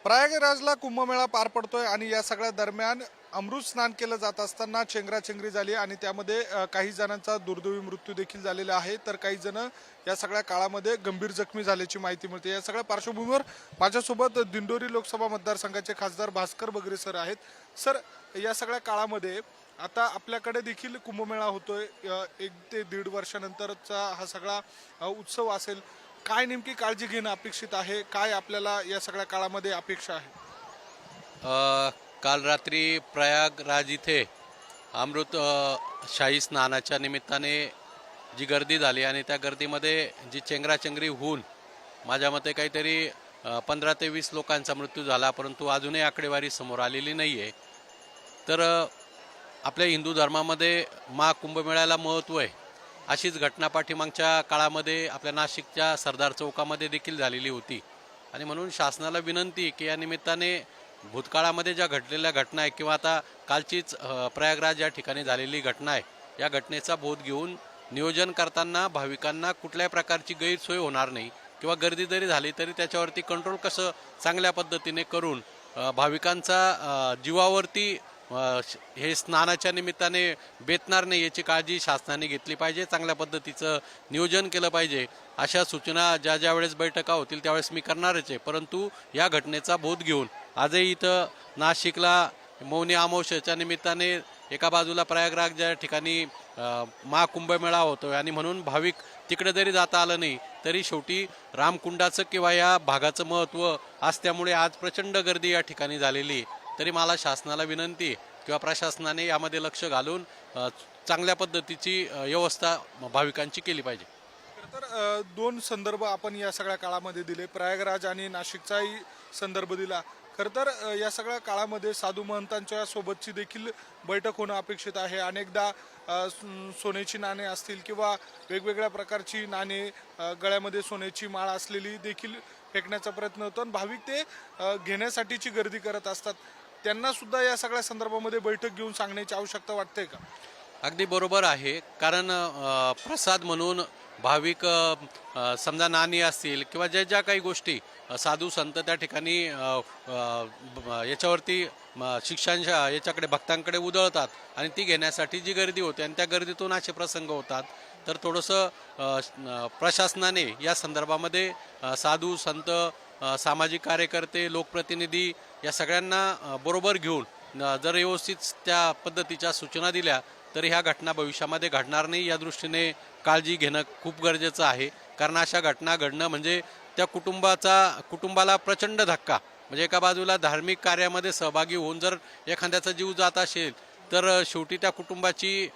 प्रयागराजला कुंभमेळा पार पडतोय आणि या सगळ्या दरम्यान अमृत स्नान केलं जात असताना चेंगराचेंगरी झाली आणि त्यामध्ये काही जणांचा दुर्दैवी मृत्यू देखील झालेला आहे, तर काही जण या सगळ्या काळामध्ये गंभीर जखमी झाल्याची माहिती मिळते। या सगळ्या पार्श्वभूमीवर माझ्यासोबत दिंडोरी लोकसभा मतदारसंघाचे खासदार भास्कर बगरे सर आहेत। सर, या सगळ्या काळामध्ये आता आपल्याकडे देखील कुंभमेळा होतोय, 1 ते 1.5 वर्षानंतरचा हा सगळा उत्सव असेल। काय नेमकी काळजी घेणं अपेक्षित आहे, काय आपल्याला या सगळ्या काळामध्ये अपेक्षा आहे? काल रात्री प्रयागराज इथे अमृत शाही स्नानाच्या निमित्ताने जी गर्दी झाली आणि त्या गर्दीमध्ये जी चेंगराचेंगरी होऊन माझ्या मते काहीतरी 15 ते 20 लोकांचा मृत्यू झाला, परंतु अजूनही आकडेवारी समोर आलेली नाही आहे। तर आपल्या हिंदू धर्मामध्ये महाकुंभमेळ्याला महत्त्व आहे। अशीच घटना पाठीमागच्या काळामध्ये आपल्या नाशिकच्या सरदार चौकामध्ये देखील झालेली होती आणि म्हणून शासनाला विनंती की या निमित्ताने भूतकाळामध्ये ज्या घडलेल्या घटना आहे किंवा आता कालचीच प्रयागराज या ठिकाणी झालेली घटना आहे, या घटनेचा बोध घेऊन नियोजन करताना भाविकांना कुठल्याही प्रकारची गैरसोय होणार नाही किंवा गर्दी जरी झाली तरी त्याच्यावरती कंट्रोल कसं चांगल्या पद्धतीने करून भाविकांचा जीवावरती हे स्नानाच्या निमित्ताने बेतणार नाही याची काळजी शासनाने घेतली पाहिजे। चांगल्या पद्धतीचं नियोजन केलं पाहिजे। अशा सूचना ज्या वेळेस बैठका होतील त्यावेळेस मी करणारच आहे, परंतु या घटनेचा बोध घेऊन आजही इथं नाशिकला मौनी अमावस्येच्या निमित्ताने एका बाजूला प्रयागराज ज्या ठिकाणी महाकुंभमेळा होतोय आणि म्हणून भाविक तिकडे जरी जाता आलं नाही तरी शेवटी रामकुंडाचं किंवा या भागाचं महत्त्व असल्यामुळे आज प्रचंड गर्दी या ठिकाणी झालेली। तरी मला शासनाला विनंती किंवा प्रशासनाने यामध्ये लक्ष घालून चांगल्या पद्धतीची व्यवस्था भाविकांची केली पाहिजे। तर 2 संदर्भ आपण या सगळ्या काळामध्ये दिले, प्रयागराज आणि नाशिकचाही संदर्भ दिला। खरं तर या सगळ्या काळामध्ये साधू महंतांच्या सोबतची देखील बैठक होणं अपेक्षित आहे। अनेकदा सोन्याची नाणे असतील किंवा वेगवेगळ्या प्रकारची नाणे, गळ्यामध्ये सोन्याची माळ असलेली देखील फेकण्याचा प्रयत्न होतो आणि भाविक ते घेण्यासाठीची गर्दी करत असतात। त्यांना सुद्धा या सगळ्या संदर्भामध्ये बैठक घेऊन सांगण्याची आवश्यकता वाटते का? अगदी बरोबर आहे, कारण प्रसाद म्हणून भाविक समजा नाणी असतील किंवा ज्या काही गोष्टी साधू संत त्या ठिकाणी याच्यावरती शिक्षांच्या याच्याकडे भक्तांकडे उधळतात आणि ती घेण्यासाठी जी गर्दी होते आणि त्या गर्दीतून असे प्रसंग होतात। तर थोडंसं प्रशासनाने या संदर्भामध्ये साधू संत, सामाजिक कार्यकर्ते, लोकप्रतिनिधी या सगळ्यांना बरोबर घेऊन जर व्यवस्थित त्या पद्धतीच्या सूचना दिल्या तर ह्या घटना भविष्यामध्ये घडणार नाही। या दृष्टीने काळजी घेणं खूप गरजेचं आहे, कारण अशा घटना घडणं म्हणजे त्या कुटुंबाला प्रचंड धक्का। म्हणजे एका बाजूला धार्मिक कार्यामध्ये सहभागी होऊन जर एखाद्याचा जीव जात असेल तर शेवटी त्या कुटुंबाची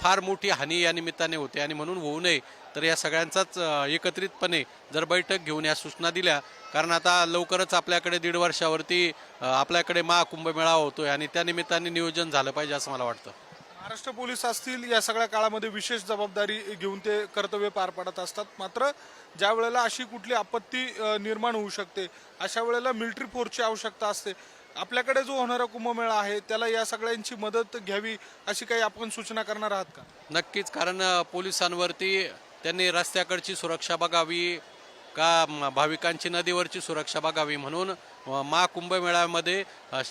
फार मोठी हानी या निमित्ताने होते आणि म्हणून होऊ नये तर या सगळ्यांचाच एकत्रितपणे जर बैठक घेऊन या सूचना दिल्या, कारण आता लवकरच आपल्याकडे 1.5 वर्षावरती आपल्याकडे महाकुंभमेळा होतोय आणि त्या निमित्ताने नियोजन झालं पाहिजे असं मला वाटतं। महाराष्ट्र पोलीस असतील या सगळ्या काळामध्ये विशेष जबाबदारी घेऊन ते कर्तव्य पार पाडत असतात, मात्र ज्या वेळेला अशी कुठली आपत्ती निर्माण होऊ शकते अशा वेळेला मिलिटरी फोर्सची आवश्यकता असते। आपल्याकडे जो होणारा कुंभमेळा आहे त्याला या सगळ्यांची मदत घ्यावी अशी काही आपण सूचना करणार आहात का? नक्कीच, कारण पोलिसांवरती त्यांनी रस्त्याकडची सुरक्षा बघावी का भाविकांची नदीवरची सुरक्षा बघावी, म्हणून महाकुंभमेळ्यामध्ये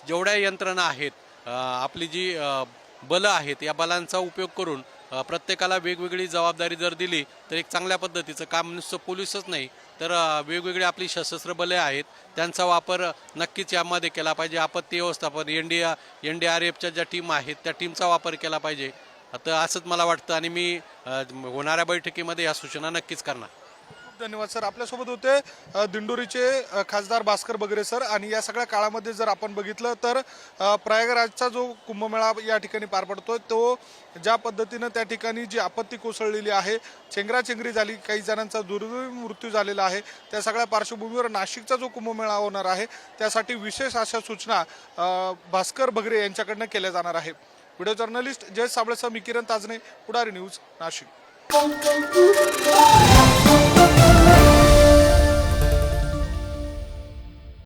जेवढ्या यंत्रणा आहेत, आपली जी बलं आहेत, या बलांचा उपयोग करून प्रत्येकाला वेगवेगळी जबाबदारी जर दिली तर एक चांगल्या पद्धतीचं काम नुसतं पोलीसच नाही तर वेगवेगळी आपली सशस्त्र बले आहेत त्यांचा वापर नक्कीच यामध्ये केला पाहिजे। आपत्ती व्यवस्थापन NDRFच्या ज्या टीम आहेत त्या टीमचा वापर केला पाहिजे, आता असंच मला वाटतं आणि मी होणाऱ्या बैठकीमध्ये या सूचना नक्कीच करणार। धन्यवाद सर। आपल्यासोबत होते दिंडोरीचे खासदार भास्कर बगरे सर। आणि या सगळ्या काळामध्ये जर आपण बघितलं तर प्रयागराजचा जो कुंभमेळा या ठिकाणी पार पडतोय तो ज्या पद्धतीनं त्या ठिकाणी जी आपत्ती कोसळलेली आहे, चेंगराचेंगरी झाली, काही जणांचा दुर्दैवी मृत्यू झालेला आहे, त्या सगळ्या पार्श्वभूमीवर नाशिकचा जो कुंभमेळा होणार आहे त्यासाठी विशेष अशा सूचना भास्कर बगरे यांच्याकडनं केल्या जाणार आहे। व्हिडिओ जर्नलिस्ट जय साबळेसह मी किरण ताजने, पुढारी न्यूज, नाशिक।